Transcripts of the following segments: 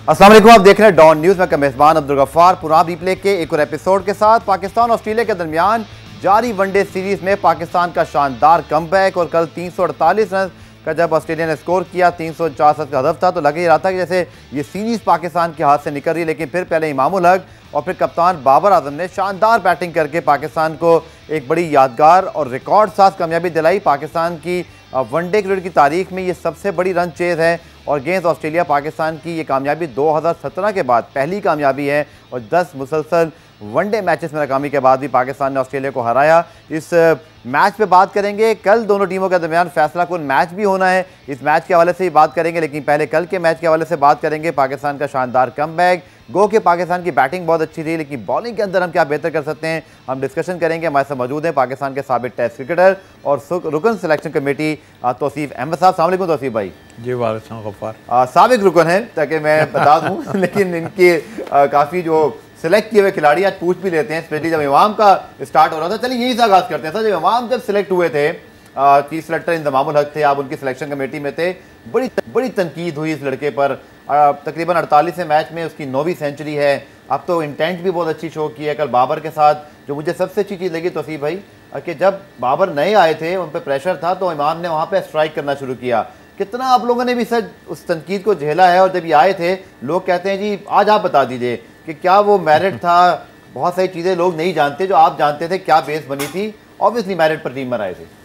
अस्सलाम वालेकुम, आप देख रहे हैं डॉन न्यूज़ में मेज़बान अब्दुल गफ्फार। पूरा रिप्ले के एक और एपिसोड के साथ पाकिस्तान ऑस्ट्रेलिया के दरमियान जारी वनडे सीरीज में पाकिस्तान का शानदार कमबैक और कल 348 रन का जब ऑस्ट्रेलिया ने स्कोर किया, 349 रन का हदफ था, तो लग ही रहा था कि जैसे ये सीरीज पाकिस्तान के हाथ से निकल रही है। लेकिन फिर पहले इमामुल हक और फिर कप्तान बाबर आजम ने शानदार बैटिंग करके पाकिस्तान को एक बड़ी यादगार और रिकॉर्ड साथ कामयाबी दिलाई। पाकिस्तान की वनडे क्रिकेट की तारीख में ये सबसे बड़ी रन चेज है और अगेंस्ट ऑस्ट्रेलिया पाकिस्तान की ये कामयाबी 2017 के बाद पहली कामयाबी है और 10 मुसलसल वनडे मैचेस में नाकामी के बाद भी पाकिस्तान ने ऑस्ट्रेलिया को हराया। इस मैच पे बात करेंगे, कल दोनों टीमों के दरमियान फैसला कुन मैच भी होना है, इस मैच के हवाले से ही बात करेंगे। लेकिन पहले कल के मैच के हवाले से बात करेंगे। पाकिस्तान का शानदार कमबैक, गो के पाकिस्तान की बैटिंग बहुत अच्छी थी, लेकिन बॉलिंग के अंदर हम क्या बेहतर कर सकते हैं, हम डिस्कशन करेंगे। हमारे साथ मौजूद हैं पाकिस्तान के साबिक टेस्ट क्रिकेटर और रुकन सिलेक्शन कमेटी तौसीफ अहमद साहब। अस्सलाम वालेकुम तौसीफ भाई। जी वालेकुम गफ्फार। साबिक रुकन है ताकि मैं बता दूं लेकिन इनके काफ़ी जो सिलेक्ट किए हुए खिलाड़ी आज पूछ भी लेते हैं, स्पेशली जब इमाम का स्टार्ट हो रहा था। चलिए यही से आगाज़ करते हैं। सर, जब इमाम जब सिलेक्ट हुए थे, चीफ सेलेक्टर इंतमामुल हक थे, आप उनकी सिलेक्शन कमेटी में थे, बड़ी तनकीद हुई इस लड़के पर। तकरीबन 48वें मैच में उसकी 9वीं सेंचुरी है। अब तो इंटेंट भी बहुत अच्छी शो की है। कल बाबर के साथ जो मुझे सबसे अच्छी चीज़ लगी तौसीफ भाई, कि जब बाबर नए आए थे, उन पर प्रेशर था, तो इमाम ने वहाँ पर स्ट्राइक करना शुरू किया। कितना आप लोगों ने भी सर उस तनकीद को झेला है? और जब ये आए थे, लोग कहते हैं जी आज आप बता दीजिए कि क्या वो मेरिट था? बहुत सारी चीज़ें लोग नहीं जानते जो आप जानते थे, क्या बेस बनी थी? ऑब्वियसली मेरिट पर टीम में आए थे।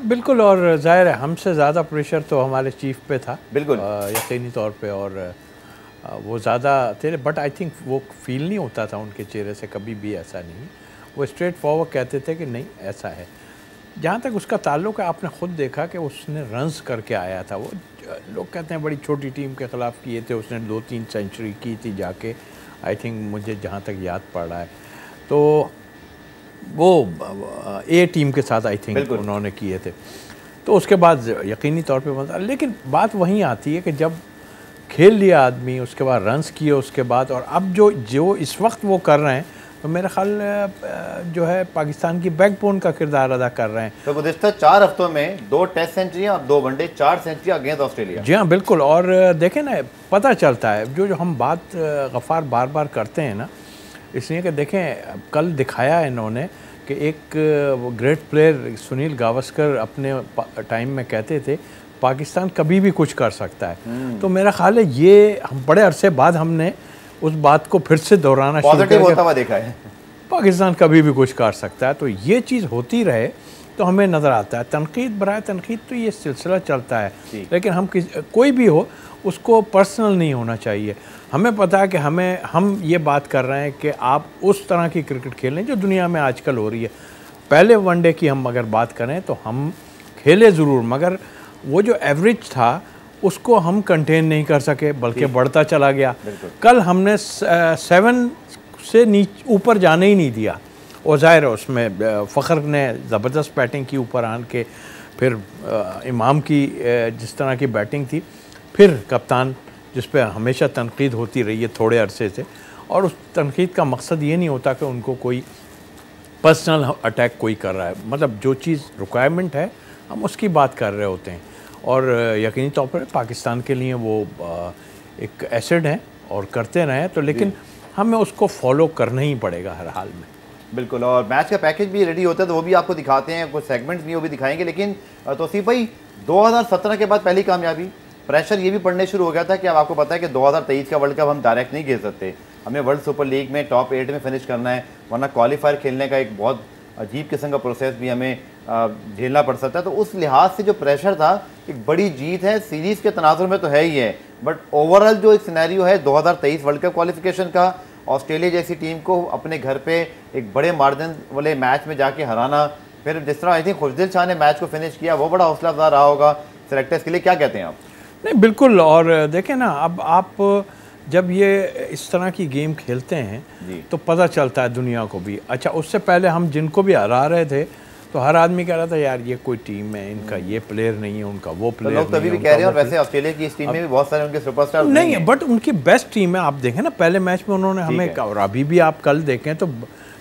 बिल्कुल, और जाहिर है हमसे ज़्यादा प्रेशर तो हमारे चीफ पे था, बिल्कुल यकीनी तौर पे, और वो ज़्यादा थे। बट आई थिंक वो फील नहीं होता था उनके चेहरे से, कभी भी ऐसा नहीं। वो स्ट्रेट फॉरवर्ड कहते थे कि नहीं ऐसा है। जहाँ तक उसका ताल्लुक है, आपने ख़ुद देखा कि उसने रन्स करके आया था। वो लोग कहते हैं बड़ी छोटी टीम के ख़िलाफ़ किए थे, उसने 2-3 सेंचुरी की थी जाके, आई थिंक मुझे जहाँ तक याद पड़ रहा है। तो वो ए टीम के साथ आई थिंक उन्होंने किए थे। तो उसके बाद यकीनी तौर पे बनता, लेकिन बात वहीं आती है कि जब खेल लिया आदमी, उसके बाद रन्स किए उसके बाद, और अब जो इस वक्त वो कर रहे हैं, तो मेरा ख्याल जो है पाकिस्तान की बैकबोन का किरदार अदा कर रहे हैं। तो गुज़िश्ता 4 हफ्तों में 2 टेस्ट सेंचुरियाँ और 2 वनडे, 4 सेंचुरियाँ अगेंस्ट ऑस्ट्रेलिया। जी हाँ बिल्कुल, और देखें ना, पता चलता है जो हम बात गफ्फार बार बार करते हैं ना, इसलिए कि देखें कल दिखाया इन्होंने कि एक ग्रेट प्लेयर सुनील गावस्कर अपने टाइम में कहते थे पाकिस्तान कभी भी कुछ कर सकता है। तो मेरा ख्याल है ये हम बड़े अरसे बाद हमने उस बात को फिर से दोहराना पॉजिटिव होता हुआ देखा है। पाकिस्तान कभी भी कुछ कर सकता है, तो ये चीज़ होती रहे तो हमें नज़र आता है। तनकीद बराए तनकीद तो ये सिलसिला चलता है, लेकिन हम कोई भी हो उसको पर्सनल नहीं होना चाहिए। हमें पता है कि हम ये बात कर रहे हैं कि आप उस तरह की क्रिकेट खेलें जो दुनिया में आजकल हो रही है। पहले वनडे की हम अगर बात करें तो हम खेले ज़रूर, मगर वो जो एवरेज था उसको हम कंटेन नहीं कर सके, बल्कि बढ़ता चला गया। कल हमने 7 से ऊपर जाने ही नहीं दिया, और ज़ाहिर है उसमें फ़ख्र ने ज़बरदस्त बैटिंग की ऊपर आन के, फिर इमाम की जिस तरह की बैटिंग थी, फिर कप्तान जिस पे हमेशा तनकीद होती रही है थोड़े अरसे से, और उस तनकीद का मकसद ये नहीं होता कि उनको कोई पर्सनल अटैक कोई कर रहा है। मतलब जो चीज़ रिक्वायरमेंट है हम उसकी बात कर रहे होते हैं, और यकीनी तौर पर पाकिस्तान के लिए वो एक एसेट है और करते रहें तो, लेकिन हमें उसको फॉलो करना ही पड़ेगा हर हाल में। बिल्कुल, और मैच का पैकेज भी रेडी होता है तो वो भी आपको दिखाते हैं, कुछ सेगमेंट्स भी वो भी दिखाएंगे। लेकिन तौसीफ भाई, 2017 के बाद पहली कामयाबी, प्रेशर ये भी पड़ने शुरू हो गया था कि अब आपको पता है कि 2023 का वर्ल्ड कप हम डायरेक्ट नहीं खेल सकते, हमें वर्ल्ड सुपर लीग में टॉप 8 में फिनिश करना है, वरना क्वालिफायर खेलने का एक बहुत अजीब किस्म का प्रोसेस भी हमें झेलना पड़ सकता है। तो उस लिहाज से जो प्रेशर था, एक बड़ी जीत है, सीरीज़ के तनाजुर में तो है ही है, बट ओवरऑल जो एक सिनेरियो है 2023 वर्ल्ड कप क्वालिफिकेशन का, ऑस्ट्रेलिया जैसी टीम को अपने घर पे एक बड़े मार्जिन वाले मैच में जाके हराना, फिर जिस तरह आई थिंक खुशदिल शाह ने मैच को फिनिश किया, वो बड़ा हौसला अफजा रहा होगा सेलेक्टर्स के लिए। क्या कहते हैं आप? नहीं बिल्कुल, और देखें ना, अब आप जब ये इस तरह की गेम खेलते हैं तो पता चलता है दुनिया को भी। अच्छा, उससे पहले हम जिनको भी हरा रहे थे तो हर आदमी कह रहा था यार ये कोई टीम है, इनका ये प्लेयर नहीं है, उनका वो प्लेयर लोग तभी भी कह रहे हैं। और वैसे ऑस्ट्रेलिया की इस टीम में भी बहुत सारे उनके सुपरस्टार नहीं है, बट उनकी बेस्ट टीम है। आप देखें ना, पहले मैच में उन्होंने हमें, और अभी भी आप कल देखें तो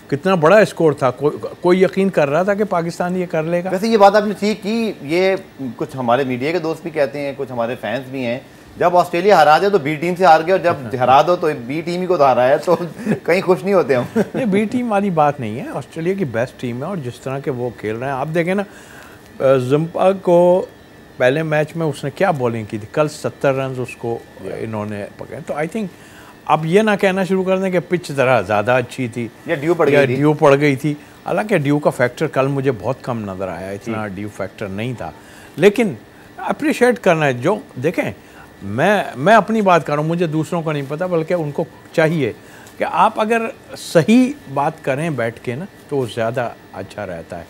कितना बड़ा स्कोर था, कोई यकीन कर रहा था कि पाकिस्तान ये कर लेगा। वैसे ये बात आपने ठीक की, ये कुछ हमारे मीडिया के दोस्त भी कहते हैं, कुछ हमारे फैंस भी हैं जब ऑस्ट्रेलिया हरा दे तो बी टीम से हार गए, और जब हरा दो तो बी टीम ही को तो हरा है, तो कहीं खुश नहीं होते हम। नहीं, बी टीम वाली बात नहीं है, ऑस्ट्रेलिया की बेस्ट टीम है और जिस तरह के वो खेल रहे हैं आप देखें ना, जिम्पा को पहले मैच में उसने क्या बॉलिंग की थी, कल 70 रन उसको इन्होंने पकड़े। तो आई थिंक अब ये ना कहना शुरू कर दें कि पिच ज़रा ज़्यादा अच्छी थी या ड्यू पड़ गई थी। हालांकि ड्यू का फैक्टर कल मुझे बहुत कम नज़र आया, इतना ड्यू फैक्टर नहीं था, लेकिन अप्रिशिएट करना है। जो देखें, मैं अपनी बात कर रहा हूँ, मुझे दूसरों का नहीं पता, बल्कि उनको चाहिए कि आप अगर सही बात करें बैठ के ना तो ज़्यादा अच्छा रहता है।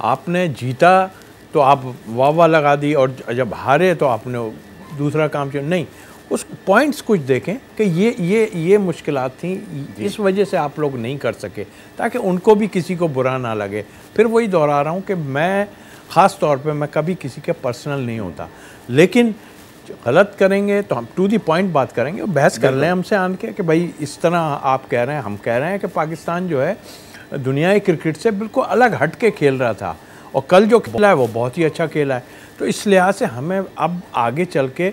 आपने जीता तो आप वाह लगा दी, और जब हारे तो आपने दूसरा काम चाहिए नहीं, उस पॉइंट्स कुछ देखें कि ये मुश्किलात थी, इस वजह से आप लोग नहीं कर सके, ताकि उनको भी किसी को बुरा ना लगे। फिर वही दोहरा रहा हूँ कि मैं ख़ास तौर पे मैं कभी किसी के पर्सनल नहीं होता, लेकिन गलत करेंगे तो हम टू दी पॉइंट बात करेंगे और बहस कर लें हमसे आन के कि भाई इस तरह आप कह रहे हैं, हम कह रहे हैं कि पाकिस्तान जो है दुनियाई क्रिकेट से बिल्कुल अलग हट के खेल रहा था, और कल जो खेला है वो बहुत ही अच्छा खेला है। तो इस लिहाज से हमें अब आगे चल के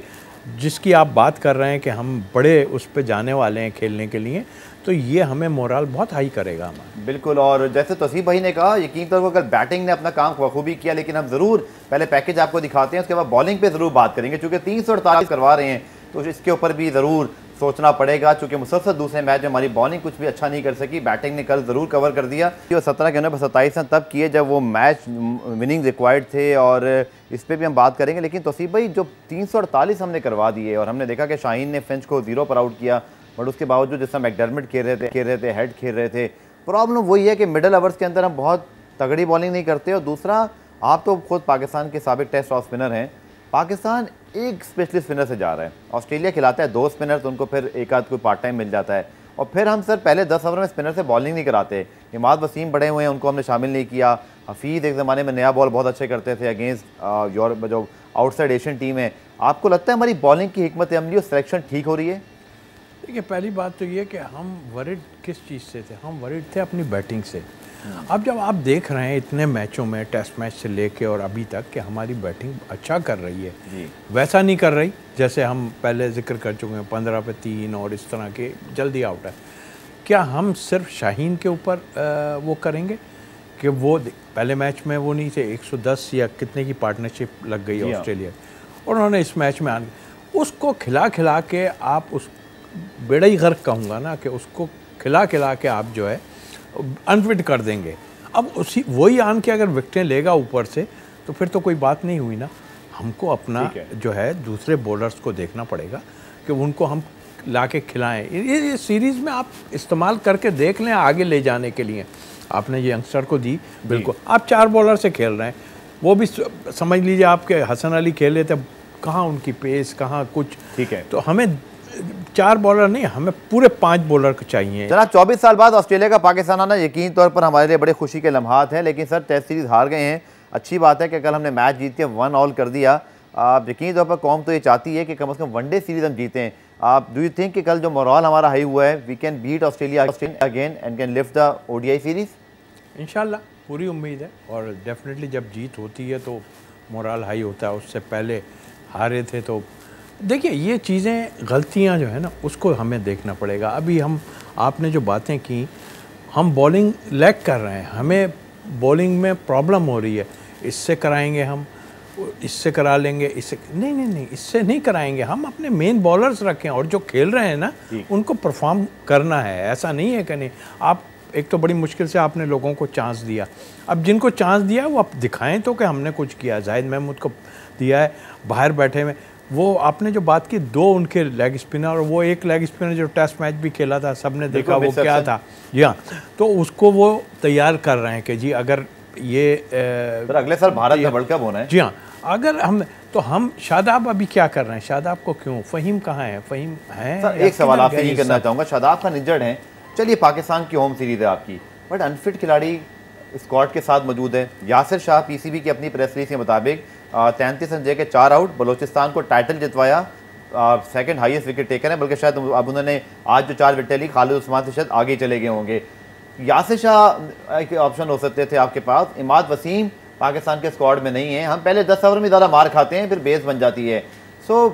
जिसकी आप बात कर रहे हैं कि हम बड़े उस पर जाने वाले हैं खेलने के लिए, तो ये हमें मोरल बहुत हाई करेगा हमारा। बिल्कुल। और जैसे तौसीफ भाई ने कहा, यकीन तौर पर कल बैटिंग ने अपना काम बखूबी किया, लेकिन हम ज़रूर पहले पैकेज आपको दिखाते हैं, उसके बाद बॉलिंग पे ज़रूर बात करेंगे, चूँकि 348 करवा रहे हैं तो इसके ऊपर भी ज़रूर सोचना पड़ेगा, चूँकि मुसलसल दूसरे मैच में हमारी बॉलिंग कुछ भी अच्छा नहीं कर सकी, बैटिंग ने कल ज़रूर कवर कर दिया। 17 के पर 27 रन तब किए जब वो मैच विनिंग रिक्वायर्ड थे, और इस पर भी हम बात करेंगे। लेकिन तौसीफ भाई, जो 348 हमने करवा दिए, और हमने देखा कि शाहीन ने फिंच को 0 पर आउट किया, बट उसके बावजूद जिस तरह मैकडर्मिट खेल रहे थे, हेड खेल रहे थे, प्रॉब्लम वही है कि मिडल ओवर्स के अंदर हम बहुत तगड़ी बॉलिंग नहीं करते। और दूसरा, आप तो खुद पाकिस्तान के साबिक टेस्ट ऑफ स्पिनर हैं, पाकिस्तान एक स्पेशलिस्ट स्पिनर से जा रहा है, ऑस्ट्रेलिया खिलाता है 2 स्पिनर, तो उनको फिर एक आध कोई पार्ट टाइम मिल जाता है, और फिर हम सर पहले 10 ओवर में स्पिनर से बॉलिंग नहीं कराते। इमाद वसीम बड़े हुए हैं, उनको हमने शामिल नहीं किया। हफीज़ एक ज़माने में नया बॉल बहुत अच्छे करते थे अगेंस्ट यूरोप जो आउटसाइड एशियन टीम है। आपको लगता है हमारी बॉलिंग की हिकमत अमली और सिलेक्शन ठीक हो रही है? देखिए, पहली बात तो ये कि हम वरिड किस चीज़ से थे, हम वरिड थे अपनी बैटिंग से। अब जब आप देख रहे हैं इतने मैचों में, टेस्ट मैच से लेके और अभी तक, कि हमारी बैटिंग अच्छा कर रही है जी, वैसा नहीं कर रही जैसे हम पहले जिक्र कर चुके हैं, 15 पे 3 और इस तरह के जल्दी आउट है। क्या हम सिर्फ शाहीन के ऊपर वो करेंगे कि वो पहले मैच में वो नहीं थे, 110 या कितने की पार्टनरशिप लग गई ऑस्ट्रेलिया, और उन्होंने इस मैच में आने उसको खिला के आप उस बेड़ा ही गर्क कहूँगा ना, कि उसको खिला के आप जो है अनफिट कर देंगे। अब उसी वही आन के अगर विकेटें लेगा ऊपर से, तो फिर तो कोई बात नहीं हुई ना। हमको अपना जो है दूसरे बॉलर्स को देखना पड़ेगा कि उनको हम ला के खिलाएँ। ये सीरीज़ में आप इस्तेमाल करके देख लें आगे ले जाने के लिए। आपने ये यंगस्टर को दी, बिल्कुल आप 4 बॉलर से खेल रहे हैं, वो भी समझ लीजिए आपके हसन अली खेले थे, कहाँ उनकी पेस, कहाँ कुछ, ठीक है। तो हमें 4 बॉलर नहीं, हमें पूरे 5 बॉलर को चाहिए। जनाब, 24 साल बाद ऑस्ट्रेलिया का पाकिस्तान आना यकीन तौर पर हमारे लिए बड़े खुशी के लम्हात हैं, लेकिन सर टेस्ट सीरीज़ हार गए हैं। अच्छी बात है कि कल हमने मैच जीत के 1 ऑल कर दिया। आप यकीन तौर पर कौम तो ये चाहती है कि कम से कम वनडे सीरीज़ हम जीतें। आप डू यू थिंक कि कल जो मोरल हमारा हाई हुआ है, we can beat Australia again and can lift the ODI series? इंशाल्लाह, पूरी उम्मीद है, और डेफिनेटली जब जीत होती है तो मोरल हाई होता है। उससे पहले हारे थे तो देखिए, ये चीज़ें गलतियां जो है ना, उसको हमें देखना पड़ेगा। अभी आपने जो बातें की, हम बॉलिंग लैग कर रहे हैं, हमें बॉलिंग में प्रॉब्लम हो रही है, इससे कराएंगे हम, इससे करा लेंगे, इससे नहीं, इससे नहीं कराएंगे। हम अपने मेन बॉलर्स रखें, और जो खेल रहे हैं ना उनको परफॉर्म करना है। ऐसा नहीं है कि नहीं, आप एक तो बड़ी मुश्किल से आपने लोगों को चांस दिया, अब जिनको चांस दिया वो आप दिखाएं तो कि हमने कुछ किया। जाहिद महमूद को दिया है, बाहर बैठे हुए, वो आपने जो बात की, 2 उनके लेग स्पिनर, और वो एक लेग स्पिनर जो टेस्ट मैच भी खेला था, सबने देखा वो क्या था, या तो उसको वो तैयार कर रहे हैं कि जी अगर ये अगले साल भारत में वर्ल्ड कप होना है। जी हाँ, अगर हम शादाब अभी क्या कर रहे हैं, शादाब को क्यों, फ़हीम कहाँ है, फ़हीम है? सर एक सवाल आपसे ये करना चाहूँगा, शादाब का निजड़ है, चलिए पाकिस्तान की होम सीरीज़ है आपकी, बट अनफिट खिलाड़ी स्क्वाड के साथ मौजूद है। यासिर शाह पीसीबी की अपनी प्रेस रिलीज के मुताबिक 33 रन दे के 4 आउट, बलोचिस्तान को टाइटल जितवाया, सेकंड हाईएस्ट विकेट टेकर है, बल्कि शायद अब उन्होंने आज जो 4 विकेट ली, खालिद उस्मान से शायद आगे चले गए होंगे। यासिर शाह के ऑप्शन हो सकते थे आपके पास, इमाद वसीम पाकिस्तान के स्क्वाड में नहीं है। हम पहले 10 ओवर में ज़्यादा मार खाते हैं, फिर बेस बन जाती है। सो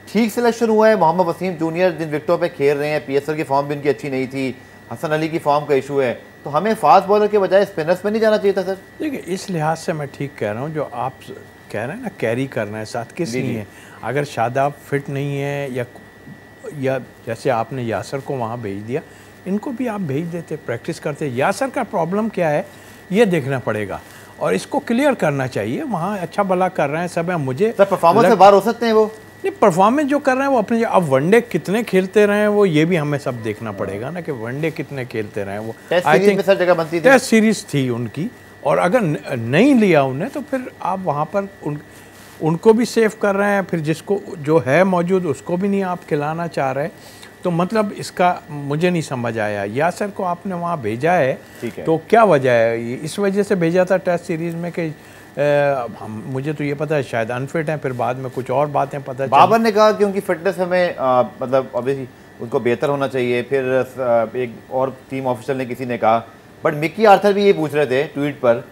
ठीक सिलेक्शन हुआ है। मोहम्मद वसीम जूनियर जिन विकेटों पे खेल रहे हैं, PSL की फॉर्म भी उनकी अच्छी नहीं थी, हसन अली की फॉर्म का इशू है, तो हमें फास्ट बॉलर के बजाय स्पिनर्स पे नहीं जाना चाहिए था सर? देखिए, इस लिहाज से मैं ठीक कह रहा हूँ, जो आप कह रहे हैं ना कैरी करना है साथ, किस नहीं है। अगर शादाब फिट नहीं है या जैसे आपने यासर को वहाँ भेज दिया, इनको भी आप भेज देते, प्रैक्टिस करते। यासर का प्रॉब्लम क्या है ये देखना पड़ेगा और इसको क्लियर करना चाहिए। वहाँ अच्छा भला कर रहे हैं सब है। मुझे सर परफॉर्मेंस से बाहर हो सकते हैं वो? नहीं, परफॉर्मेंस जो कर रहे हैं वो अपने, अब वनडे कितने खेलते रहे हैं वो ये भी हमें सब देखना पड़ेगा ना, कि वनडे कितने खेलते रहे हैं वो। आई थिंक सर जगह बनती थी, टेस्ट सीरीज थी उनकी, और अगर नहीं लिया उन्हें तो फिर आप वहाँ पर उनको भी सेव कर रहे हैं, फिर जिसको जो है मौजूद उसको भी नहीं आप खिलाना चाह रहे। तो मतलब इसका मुझे नहीं समझ आया। यासर को आपने वहाँ भेजा है तो क्या वजह है? इस वजह से भेजा था टेस्ट सीरीज में कि मुझे तो ये पता है शायद अनफिट हैं, फिर बाद में कुछ और बातें पता चली। बाबर ने कहा कि उनकी फिटनेस हमें मतलब ऑब्वियसली उनको बेहतर होना चाहिए। फिर एक और टीम ऑफिशियल ने किसी ने कहा, बट मिकी आर्थर भी ये पूछ रहे थे ट्वीट पर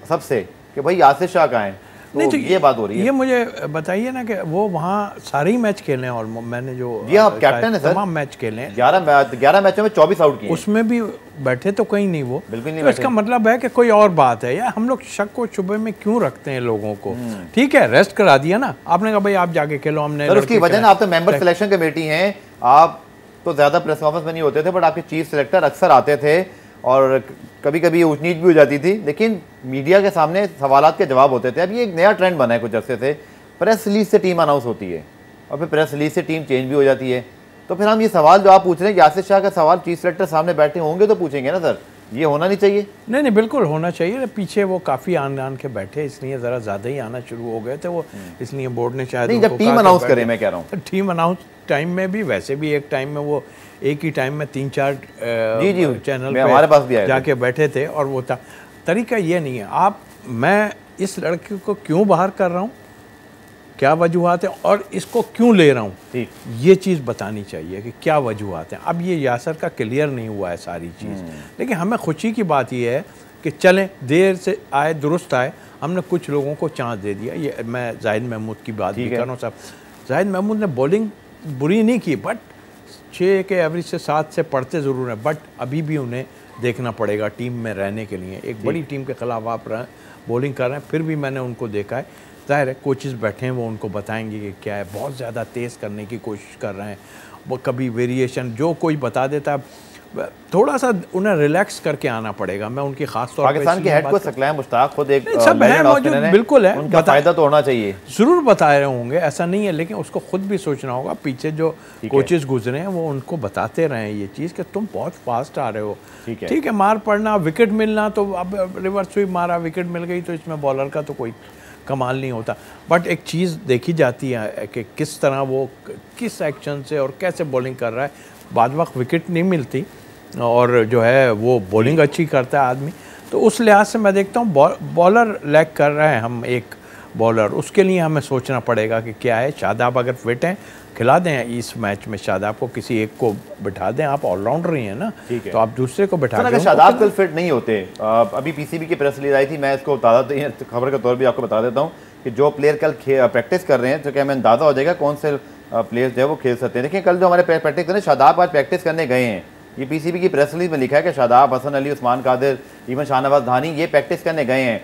सबसे कि भाई यासिर शाह कहाँ हैं? नहीं तो ये बात हो रही है। ये मुझे बताइए ना कि वो वहाँ सारे ही मैच खेले हैं और मैंने जो कैप्टन है सर, तमाम मैच खेले हैं, 11 मैचों में 24 आउट किए, उसमें भी बैठे तो कहीं नहीं वो, बिल्कुल नहीं तो बैठे। इसका मतलब है कि कोई और बात है, या हम लोग शक को शुबे में क्यों रखते हैं लोगों को? ठीक है, रेस्ट करा दिया ना आपने, कहा भाई आप जाके खेलो, हमने उसकी वजह ना, आप तो मेंबर सिलेक्शन कमेटी हैं, आप तो ज्यादा प्रेस कॉन्फ्रेंस में नहीं होते थे, बट आपके चीफ सिलेक्टर अक्सर आते थे और कभी कभी ऊंच नीच भी हो जाती थी, लेकिन मीडिया के सामने सवालात के जवाब होते थे। अब ये एक नया ट्रेंड बना है कुछ अर्से से, प्रेस रिलीज से टीम अनाउंस होती है और फिर प्रेस रिलीज से टीम चेंज भी हो जाती है। तो फिर हम ये सवाल जो आप पूछ रहे हैं, यासिर शाह का सवाल चीफ सेलेक्टर सामने बैठे होंगे तो पूछेंगे ना सर, ये होना नहीं चाहिए? नहीं, बिल्कुल होना चाहिए। पीछे वो काफ़ी आन के बैठे, इसलिए ज़रा ज़्यादा ही आना शुरू हो गए थे वो, इसलिए बोर्ड ने शायद नहीं, जब टीम अनाउंस करें, मैं कह रहा हूँ टीम अनाउंस टाइम में भी, वैसे भी एक टाइम में वो एक ही टाइम में 3-4 चैनल पे हमारे पास भी जाके बैठे थे, और वो तरीका ये नहीं है। मैं इस लड़के को क्यों बाहर कर रहा हूँ, क्या वजूहात है और इसको क्यों ले रहा हूँ, ये चीज़ बतानी चाहिए कि क्या वजूहात हैं। अब ये यासर का क्लियर नहीं हुआ है सारी चीज़, लेकिन हमें खुशी की बात ये है कि चलें, देर से आए दुरुस्त आए, हमने कुछ लोगों को चांस दे दिया। ये मैं जाहिद महमूद की बात भी कर रहा हूँ साहब। जाहिद महमूद ने बॉलिंग बुरी नहीं की, बट 6 के एवरेज से 7 से पढ़ते ज़रूर हैं, बट अभी भी उन्हें देखना पड़ेगा टीम में रहने के लिए। एक बड़ी टीम के ख़िलाफ़ आप बॉलिंग कर रहे हैं, फिर भी मैंने उनको देखा है, ज़ाहिर है कोचेज़ बैठे हैं, वो उनको बताएंगे कि क्या है। बहुत ज़्यादा तेज़ करने की कोशिश कर रहे हैं, वो कभी वेरिएशन जो कोई बता देता है, थोड़ा सा उन्हें रिलैक्स करके आना पड़ेगा। मैं उनकी खास तौर पे पाकिस्तान के हेड कोच सकलैन मुश्ताक खुद एक सब है मौजूद, बिल्कुल है, उनका फायदा तो होना चाहिए, ज़रूर बता रहे होंगे, ऐसा नहीं है, लेकिन उसको खुद भी सोचना होगा। पीछे जो कोचेज़ गुजरे हैं वो उनको बताते रहे ये चीज़ कि तुम बहुत फास्ट आ रहे हो, ठीक है, मार पड़ना, विकेट मिलना, तो अब रिवर्स स्वीप मारा, विकेट मिल गई, तो इसमें बॉलर का तो कोई कमाल नहीं होता। बट एक चीज़ देखी जाती है कि किस तरह वो किस एक्शन से और कैसे बॉलिंग कर रहा है। बाद वक्त विकेट नहीं मिलती और जो है वो बॉलिंग अच्छी करता है आदमी, तो उस लिहाज से मैं देखता हूँ बॉलर लैग कर रहे हैं हम, एक बॉलर, उसके लिए हमें सोचना पड़ेगा कि क्या है। शादाब अगर फिट हैं, खिला दें इस मैच में, शादाब को किसी एक को बिठा दें, आप ऑलराउंडर ही हैं ना, तो आप दूसरे को बिठा दें। अगर शादाब कल फिट नहीं होते, अभी PCB की प्रेस रिलीज आई थी, मैं इसको खबर के तौर पर आपको बता देता हूँ कि जो प्लेयर कल प्रैक्टिस कर रहे हैं, तो क्या हमें अंदाज़ा हो जाएगा कौन से प्लेयर्स जो है वो खेल सकते हैं। देखिए, कल जो हमारे प्रैक्टिस कर रहे हैं, शादाब आज प्रैक्टिस करने गए हैं, ये PCB की प्रेस रिलीज में लिखा है कि शादाब, हसन अली, उस्मान कादिर, इवन शाहनवाज धानी ये प्रैक्टिस करने गए हैं।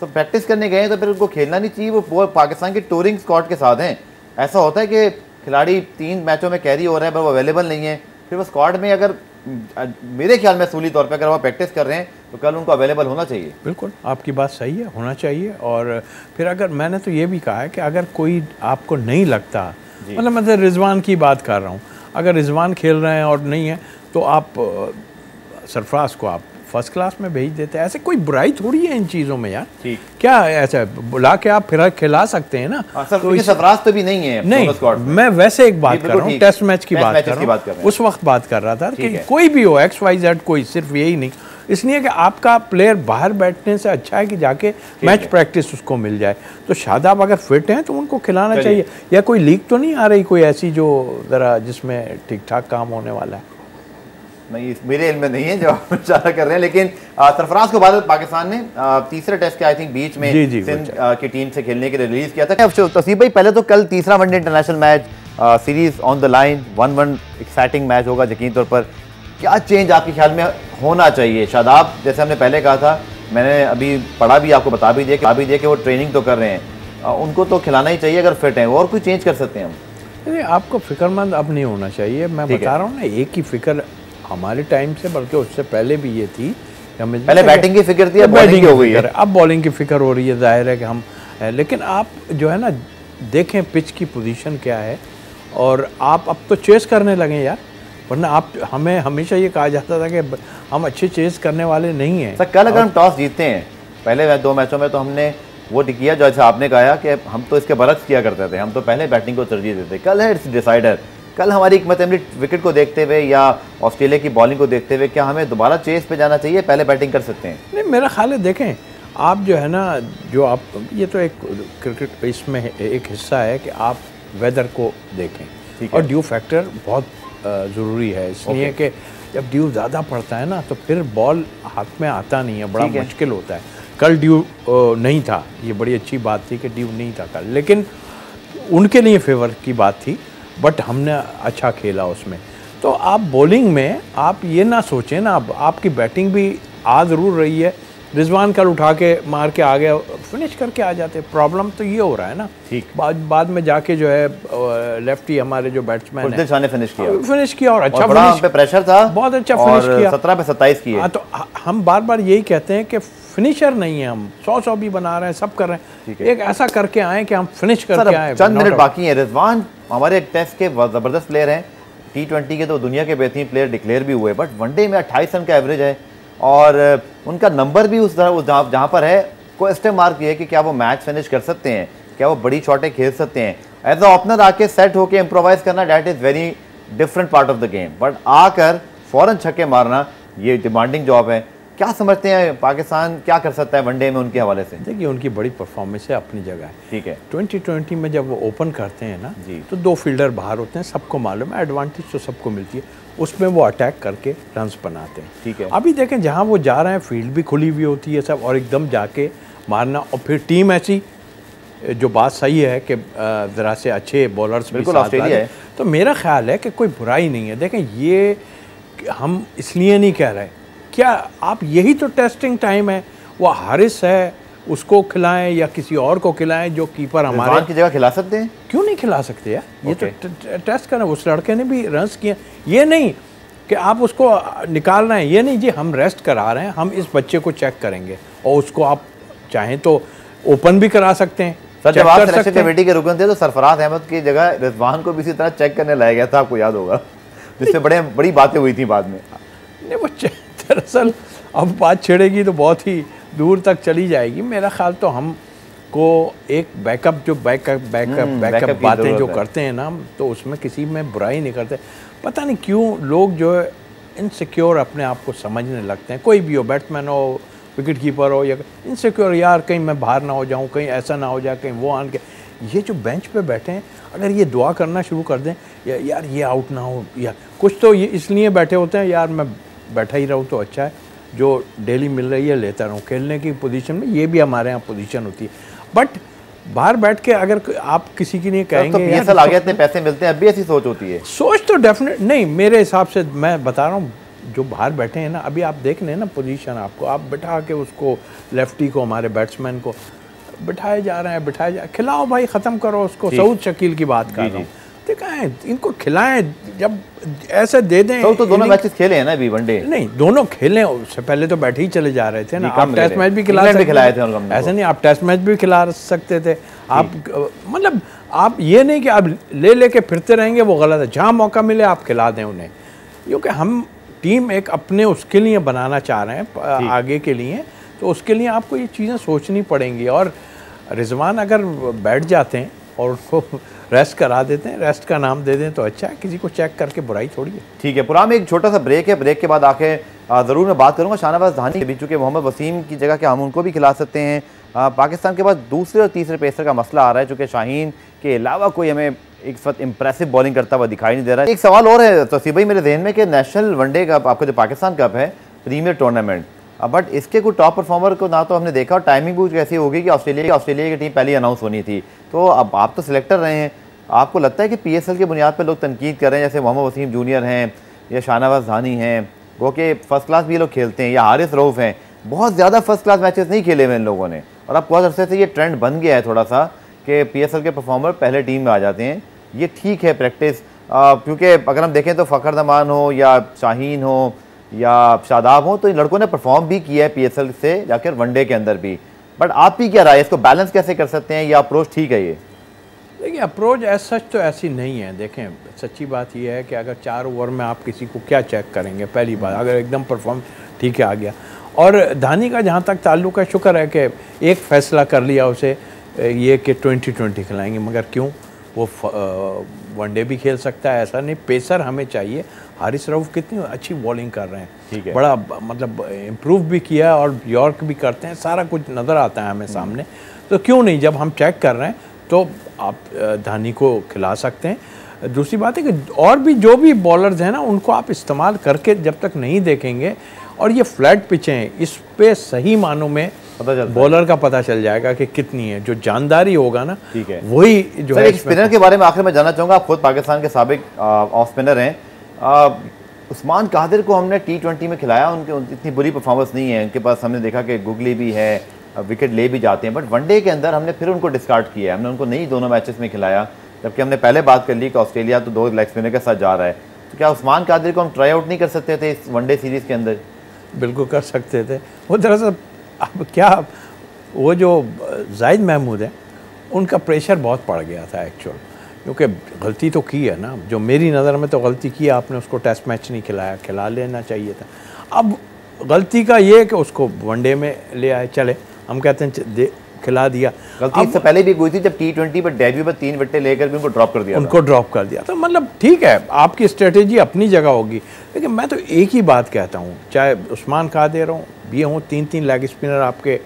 तो प्रैक्टिस करने गए हैं तो फिर उनको खेलना नहीं चाहिए, वो पाकिस्तान की टूरिंग स्क्वाड के साथ हैं। ऐसा होता है कि खिलाड़ी 3 मैचों में कैरी हो रहे हैं पर वो अवेलेबल नहीं है, फिर वो स्क्वाड में अगर मेरे ख्याल में असूली तौर पर अगर वो प्रैक्टिस कर रहे हैं तो कल उनको अवेलेबल होना चाहिए। बिल्कुल आपकी बात सही है, होना चाहिए। और फिर अगर मैंने तो ये भी कहा है कि अगर कोई आपको नहीं लगता, मतलब मैं रिजवान की बात कर रहा हूँ, अगर रिजवान खेल रहे हैं और नहीं है तो आप सरफराज को आप फर्स्ट क्लास में भेज देते हैं। ऐसे कोई बुराई थोड़ी है इन चीज़ों में यार, क्या ऐसा बुला के आप फिर खिला सकते हैं ना। तो सरफराज तो भी नहीं है, नहीं, मैं वैसे एक बात कर रहा हूँ, टेस्ट मैच की बात कर रहा हूँ, उस वक्त बात कर रहा था कि कोई भी हो, XYZ, कोई, सिर्फ यही नहीं, इसलिए कि आपका प्लेयर बाहर बैठने से अच्छा है कि जाके मैच प्रैक्टिस उसको मिल जाए। तो शादाब अगर फिट हैं तो उनको खिलाना चाहिए। या कोई लीग तो नहीं आ रही कोई ऐसी जो ज़रा जिसमें ठीक ठाक काम होने वाला है? नहीं, मेरे इल्म में नहीं है जो आप इशारा कर रहे हैं, लेकिन सरफराज को बाद पाकिस्तान ने तीसरे टेस्ट के आई थिंक बीच में सिंध की टीम से खेलने के लिए रिलीज किया था। तसीब भाई, पहले तो कल तीसरा one day international match series on the line, 1-1 exciting match होगा यकीन तौर पर। क्या चेंज आपके ख्याल में होना चाहिए? शादाब, जैसे हमने पहले कहा था, मैंने अभी पढ़ा भी, आपको बता भी दिया कि वो ट्रेनिंग तो कर रहे हैं, उनको तो खिलाना ही चाहिए अगर फिट हैं, और कोई चेंज कर सकते हैं हम? नहीं, आपको फिक्रमंद अब नहीं होना चाहिए। मैं बता रहा हूँ ना, एक ही फिक्र हमारे टाइम से, बल्कि उससे पहले भी ये थी। पहले बैटिंग की फिक्र थी, अब बॉलिंग की हो गई है। अब बॉलिंग की फिक्र हो रही है, जाहिर है कि हम, लेकिन आप जो है ना देखें पिच की पोजीशन क्या है, और आप अब तो चेस करने लगे यार, वरना आप, हमें हमेशा ये कहा जाता था कि हम अच्छे चेस करने वाले नहीं हैं। सर कल अगर हम टॉस जीतते हैं, पहले 2 मैचों में तो हमने वो किया जो अच्छा आपने कहा कि हम तो इसके बरक्स किया करते थे, हम तो पहले बैटिंग को तरजीह देते। कल है इट्स डिसाइडर। कल हमारी हिकमत अमली विकेट को देखते हुए या ऑस्ट्रेलिया की बॉलिंग को देखते हुए क्या हमें दोबारा चेस पे जाना चाहिए, पहले बैटिंग कर सकते हैं? नहीं, मेरा ख्याल है, देखें आप जो है ना, जो आप, ये तो एक क्रिकेट इसमें एक हिस्सा है कि आप वेदर को देखें, और ड्यू फैक्टर बहुत ज़रूरी है, इसलिए कि जब ड्यू ज़्यादा पड़ता है ना तो फिर बॉल हाथ में आता नहीं है, बड़ा मुश्किल होता है। कल ड्यू नहीं था, ये बड़ी अच्छी बात थी कि ड्यू नहीं था कल, लेकिन उनके लिए फेवर की बात थी, बट हमने अच्छा खेला उसमें। तो आप बॉलिंग में आप ये ना सोचें ना, आपकी बैटिंग भी आ ज़रूर रही है, रिजवान कल उठा के मार के आ गया, फिनिश करके आ जाते। प्रॉब्लम तो ये हो रहा है ना, ठीक बाद में जाके जो है लेफ्टी हमारे जो बैट्समैन है फिनिश किया और अच्छा फिनिश, पे प्रेशर था, बहुत अच्छा फिनिश किया, 17 पे 27 किए। हाँ, तो हम बार बार यही कहते हैं कि फिनिशर नहीं है, हम 100 भी बना रहे हैं, सब कर रहे हैं, एक ऐसा करके आए कि हम फिनिश करके आए। चंद मिनट बाकी हैं। रिजवान हमारे एक टेस्ट के ज़बरदस्त प्लेयर हैं, T20 के तो दुनिया के बेहतरीन प्लेयर डिक्लेयर भी हुए, बट वनडे में 28 रन का एवरेज है, और उनका नंबर भी उस जहाँ पर है, क्वेश्चन मार्क ये है कि क्या वो मैच फिनिश कर सकते हैं, क्या वो बड़ी शॉटें खेल सकते हैं। एज अ ओपनर आके सेट होके इम्प्रोवाइज करना, that is very different part of the game, but आकर फ़ौरन छक्के मारना ये डिमांडिंग जॉब है। क्या समझते हैं पाकिस्तान क्या कर सकता है वनडे में उनके हवाले से? देखिए, उनकी बड़ी परफॉर्मेंस है, अपनी जगह है, ठीक है। 2020 में जब वो ओपन करते हैं ना तो 2 फील्डर बाहर होते हैं, सबको मालूम है, एडवांटेज तो सबको मिलती है, उसमें वो अटैक करके रन्स बनाते हैं, ठीक है। अभी देखें जहाँ वो जा रहे हैं फील्ड भी खुली हुई होती है सब, और एकदम जाके मारना, और फिर टीम ऐसी, जो बात सही है कि ज़रा से अच्छे बॉलर्स भी साथ है, तो मेरा ख्याल है कि कोई बुराई नहीं है। देखें, ये हम इसलिए नहीं कह रहे, क्या आप, यही तो टेस्टिंग टाइम है, वो हारिस है उसको खिलाएं या किसी और को खिलाएं, जो कीपर हमारे की जगह खिला सकते हैं, क्यों नहीं खिला सकते यार? ये तो टेस्ट करें, उस लड़के ने भी रन्स किए, ये नहीं कि आप उसको निकाल रहे हैं, ये नहीं जी हम रेस्ट करा रहे हैं, हम इस बच्चे को चेक करेंगे, और उसको आप चाहें तो ओपन भी करा सकते हैं। सर, जब आप सिलेक्शन कमेटी के रुकन थे तो सरफराज अहमद की जगह रिजवान को भी इसी तरह चेक करने लाया गया था, आपको याद होगा, जिससे बड़ी बातें हुई थी बाद में। नहीं, वो दरअसल अब बात छेड़ेगी तो बहुत ही दूर तक चली जाएगी। मेरा ख्याल तो हमको एक बैकअप बातें जो करते हैं ना, तो उसमें किसी में बुराई नहीं करते। पता नहीं क्यों लोग जो है इनसिक्योर अपने आप को समझने लगते हैं, कोई भी हो, बैट्समैन हो, विकेट कीपर हो, या इनसिक्योर, यार कहीं मैं बाहर ना हो जाऊँ, कहीं ऐसा ना हो जाए, कहीं वो आन के। ये जो बेंच पे बैठे हैं, अगर ये दुआ करना शुरू कर दें यार ये आउट ना हो, या कुछ तो ये इसलिए बैठे होते हैं, यार मैं बैठा ही रहूँ तो अच्छा है, जो डेली मिल रही है लेता रहूँ, खेलने की पोजीशन में ये भी हमारे यहाँ पोजीशन होती है। बट बाहर बैठ के अगर आप किसी के लिए कहेंगे, तो PSL आ गया, इतने पैसे मिलते हैं, अब भी ऐसी सोच होती है? सोच तो डेफिनेट नहीं, मेरे हिसाब से मैं बता रहा हूँ, जो बाहर बैठे हैं ना, अभी आप देख लें ना पोजीशन, आपको आप बिठा के उसको, लेफ्टी को, हमारे बैट्समैन को बिठाए जा रहे हैं, खिलाओ भाई, ख़त्म करो उसको। सऊद शकील की बात कर रहा हूँ, दिखाएं इनको, खिलाएं, जब ऐसे दे दें। तो दोनों मैचेस खेले हैं ना अभी वनडे? नहीं, दोनों खेले, उससे पहले तो बैठे ही चले जा रहे थे ना। आप टेस्ट मैच भी खिला सकते थे, ऐसा नहीं, आप टेस्ट मैच भी खिला सकते थे आप, मतलब आप ये नहीं कि आप लेके फिरते रहेंगे, वो गलत है। जहाँ मौका मिले आप खिला दें उन्हें, क्योंकि हम टीम एक अपने उसके लिए बनाना चाह रहे हैं आगे के लिए, तो उसके लिए आपको ये चीज़ें सोचनी पड़ेंगी। और रिजवान अगर बैठ जाते हैं और उसको रेस्ट करा देते हैं, रेस्ट का नाम दे दें तो अच्छा है, किसी को चेक करके बुराई थोड़ी है। ठीक है, पुराना एक छोटा सा ब्रेक है, ब्रेक के बाद आके ज़रूर मैं बात करूँगा शाहनवाज धानी के, चूँकि मोहम्मद वसीम की जगह क्या हम उनको भी खिला सकते हैं। पाकिस्तान के पास दूसरे और तीसरे पेसर का मसला आ रहा है, चूँकि शाहीन के अलावा कोई हमें इस वक्त इंप्रेसिव बॉलिंग करता हुआ दिखाई नहीं दे रहा है। एक सवाल और है तौसीफ भाई मेरे जहन में कि नेशनल वनडे कप, आपका जो पाकिस्तान कप है, प्रीमियर टूर्नामेंट, बट इसके कोई टॉप परफॉर्मर को ना तो हमने देखा, और टाइमिंग भी कैसी होगी कि ऑस्ट्रेलिया की टीम पहले अनाउंस होनी थी, तो अब आप तो सिलेक्टर रहे हैं, आपको लगता है कि PSL की बुनियाद पर लोग तनकीद कर रहे हैं, जैसे मोहम्मद वसीम जूनियर हैं या शाहनवाज धानी हैं, वो कि फ़र्स्ट क्लास भी ये लोग खेलते हैं, या हारिस रऊफ़ हैं, बहुत ज़्यादा फर्स्ट क्लास मैचेस नहीं खेले हुए इन लोगों ने, और अब बहुत अरसे से ये ट्रेंड बन गया है थोड़ा सा कि PSL के परफॉर्मर पहले टीम में आ जाते हैं। ये ठीक है प्रैक्टिस, क्योंकि अगर हम देखें तो फ़खर जमान हो या शाहीन हो या शादाब हो, तो इन लड़कों ने परफॉर्म भी किया है PSL से जाकर वनडे के अंदर भी। बट आप ही क्या राय है, इसको बैलेंस कैसे कर सकते हैं, या अप्रोच ठीक है ये? देखिए अप्रोच एज सच तो ऐसी नहीं है। देखें सच्ची बात यह है कि अगर 4 ओवर में आप किसी को क्या चेक करेंगे, पहली बात अगर एकदम परफॉर्म ठीक है आ गया। और धानी का जहाँ तक ताल्लुक है, शुक्र है कि एक फ़ैसला कर लिया उसे ये कि 2020 खिलाएंगे, मगर क्यों, वो वनडे भी खेल सकता है, ऐसा नहीं। पेसर हमें चाहिए। हारिस रऊफ़ कितनी अच्छी बॉलिंग कर रहे हैं, ठीक है, बड़ा मतलब इम्प्रूव भी किया और यॉर्क भी करते हैं, सारा कुछ नज़र आता है हमें सामने। तो क्यों नहीं, जब हम चेक कर रहे हैं तो आप धानी को खिला सकते हैं। दूसरी बात है कि और भी जो भी बॉलर्स हैं ना, उनको आप इस्तेमाल करके जब तक नहीं देखेंगे, और ये फ्लैट पिचें हैं, इस पे सही मानों में बॉलर का पता चल जाएगा कि कितनी है, जो जानदारी होगा ना, ठीक है, वही जो है। स्पिनर के बारे में आखिर में जानना चाहूँगा, आप खुद पाकिस्तान के साबिक ऑफ स्पिनर हैं। उस्मान कादिर को हमने T20 में खिलाया, उनके इतनी बुरी परफॉर्मेंस नहीं है उनके पास, हमने देखा कि गुगली भी है, विकेट ले भी जाते हैं, बट वनडे के अंदर हमने फिर उनको डिस्कार्ड किया है, हमने उनको नहीं दोनों मैचेस में खिलाया, जबकि हमने पहले बात कर ली कि ऑस्ट्रेलिया तो 2 लेग स्पिनर के साथ जा रहा है। तो क्या उस्मान कादिर को हम ट्राई आउट नहीं कर सकते थे इस वनडे सीरीज़ के अंदर? बिल्कुल कर सकते थे। वो दरअसल अब क्या, वो जो जाहिद महमूद है उनका प्रेशर बहुत पड़ गया था एक्चुअल, क्योंकि गलती तो की है ना, जो मेरी नज़र में तो गलती की, आपने उसको टेस्ट मैच नहीं खिलाया, खिला लेना चाहिए था। अब गलती का ये है कि उसको वनडे में ले आए, चले हम कहते हैं खिला दिया। गलती इससे पहले भी हुई थी जब T20 पर डेब्यू पर 3 विकेट लेकर भी उनको ड्रॉप कर दिया, उनको ड्रॉप कर दिया। तो मतलब ठीक है, आपकी स्ट्रेटेजी अपनी जगह होगी, लेकिन मैं तो एक ही बात कहता हूँ, चाहे उस्मान कादिर हों, ये हों, 3 लेग स्पिनर आपके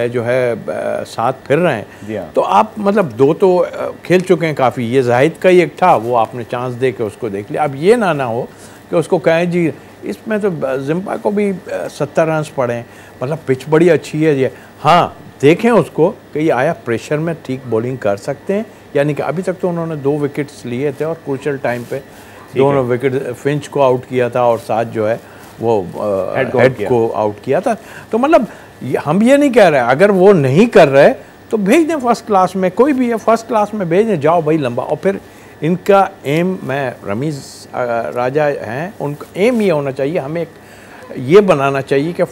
जो है साथ फिर रहे हैं, तो आप मतलब 2 तो खेल चुके हैं काफ़ी, ये जाहिद का ही एक था, वो आपने चांस दे के उसको देख लिया। अब ये ना हो कि उसको कहें जी इसमें तो जिम्बा को भी 70 रन पड़े, मतलब पिच बड़ी अच्छी है ये। हाँ देखें उसको कि ये आया प्रेशर में ठीक बॉलिंग कर सकते हैं, यानी कि अभी तक तो उन्होंने 2 विकेट्स लिए थे और क्रूशियल टाइम पे दोनों विकेट, फिंच को आउट किया था और साथ जो है वो हेड को आउट किया था। तो मतलब हम ये नहीं कह रहे, अगर वो नहीं कर रहे तो भेज दें फर्स्ट क्लास में, कोई भी है फर्स्ट क्लास में भेज दें, जाओ भाई लंबा। और फिर इनका एम, मैं रमीज़ राजा हैं, उनका एम ये होना चाहिए, हमें ये बनाना चाहिए कि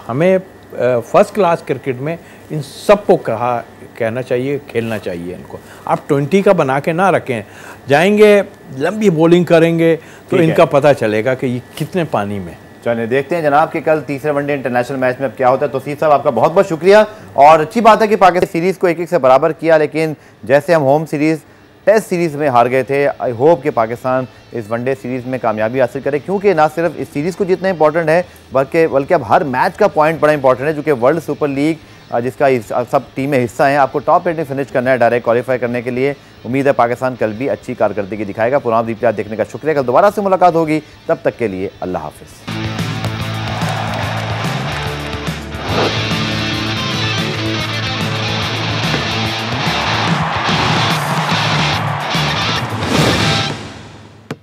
हमें फर्स्ट क्लास क्रिकेट में इन सबको कहना चाहिए, खेलना चाहिए इनको। आप 20 का बना के ना रखें, जाएंगे लंबी बॉलिंग करेंगे तो इनका पता चलेगा कि ये कितने पानी में। चलिए देखते हैं जनाब कि कल तीसरे वनडे इंटरनेशनल मैच में अब क्या होता है। तौसीफ साहब आपका बहुत बहुत शुक्रिया, और अच्छी बात है कि पाकिस्तान सीरीज़ को 1-1 से बराबर किया, लेकिन जैसे हम होम सीरीज़ टेस्ट सीरीज़ में हार गए थे, आई होप कि पाकिस्तान इस वनडे सीरीज़ में कामयाबी हासिल करे, क्योंकि ना सिर्फ इस सीरीज़ को जितना इंपॉर्टेंट है बल्कि अब हर मैच का पॉइंट बड़ा इंपॉर्टेंट है, जो कि वर्ल्ड सुपर लीग जिसका सब टीमें हिस्सा हैं, आपको टॉप 8 में फिनिश करना है डायरेक्ट क्वालिफाई करने के लिए। उम्मीद है पाकिस्तान कल भी अच्छी कारकर्दगी दिखाएगा। पुराना रिप्ले देखने का शुक्रिया, कल दोबारा से मुलाकात होगी, तब तक के लिए अल्लाह हाफिज़।